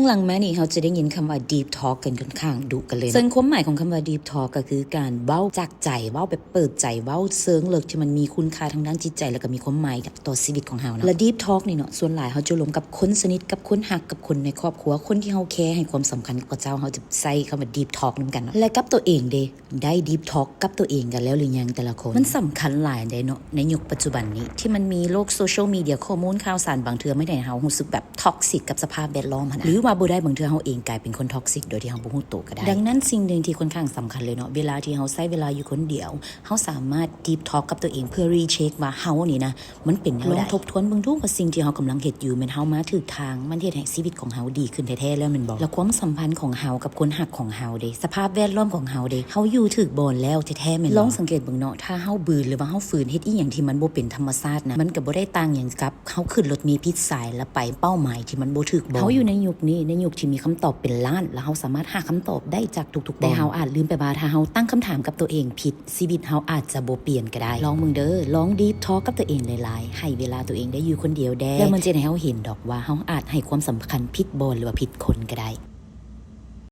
หลังๆมานี่เขาจะได้ยินคำว่า deep talk กันค่อนข้างดุกันเลยซึ่งความหมายของคำว่า deep talk ก็คือการเว้าจากใจเว้าแบบเปิดใจเว้าเซิงเลิกที่มันมีคุณค่าทางด้านจิตใจแล้วก็มีความหมายต่อชีวิตของเฮานะและ deep talk นี่เนาะส่วนหลายเขาจะลงกับคนสนิทกับคนหักกับคนในครอบครัวคนที่เฮาแคร์ให้ความสำคัญกับเจ้าเฮาจะใส่คำว่า deep talk นำกันเนาะและกับตัวเองเด้ได้ deep talk กับตัวเองกันแล้วหรือยังแต่ละคนมันสำคัญหลายเด้เนาะในยุคปัจจุบันนี้ที่มันมีโลกโซเชียลมีเดียข้อมูลข่าวสารบางเทื่อไม่ได้เฮารู้สึกแบบท็อกซิกกับสภาพแวดล้อมหรือว่าบ่ได้บางเทื่อเฮาเองกลายเป็นคนท็อกซิกโดยที่เฮาบ่ฮู้ตัวก็ได้ดังนั้นสิ่งหนึ่งที่ค่อนข้างสำคัญเลยเนาะเวลาที่เฮาใช้เวลาอยู่คนเดียวเฮาสามารถ deep talk กับตัวเองเพื่อรีเช็คว่าเฮานี่นะมันเป็นแนวใดลองทบทวนเบิ่งดูว่าสิ่งที่เฮากำลังเฮ็ดอยู่แม่นเฮามาถูกทางมันเฮ็ดให้ชีวิตของเฮาดีขึ้นแท้ๆแล้วแม่นบ่แล้วความสัมพันธ์ของเฮากับคนหักของเฮาเด้สภาพแวดล้อมของเฮาเด้เฮาอยู่ถูกบ่อนแล้วแท้ๆแม่นลองสังเกตเบิ่งเนาะถ้าเฮาบืนหรือว่าเฮาฝืนเฮ็ดอีหยังที่มันบ่เป็นธรรมชาตินะมันก็บ่ได้ต่างหยังกับเฮาขึ้นรถมีพิษสายแล้วไปเป้าหมายที่มันบ่ถูกบ่เฮาอยู่ในยุคนี้ในยุคที่มีคำตอบเป็นล้านแล้วเฮาสามารถหาคำตอบได้จากทุกๆแต่เฮาอาจลืมไปว่าถ้าเฮาตั้งคำถามกับตัวเองผิดชีวิตเฮาอาจจะบ่เปลี่ยนก็ได้ลองมึงเด้อลอง deep talk กับตัวเองหลายๆให้เวลาตัวเองได้อยู่คนเดียวแด้แล้วมันจะให้เฮาเห็นดอกว่าเฮาอาจให้ความสำคัญผิดบ่หรือว่าผิดคนก็ได้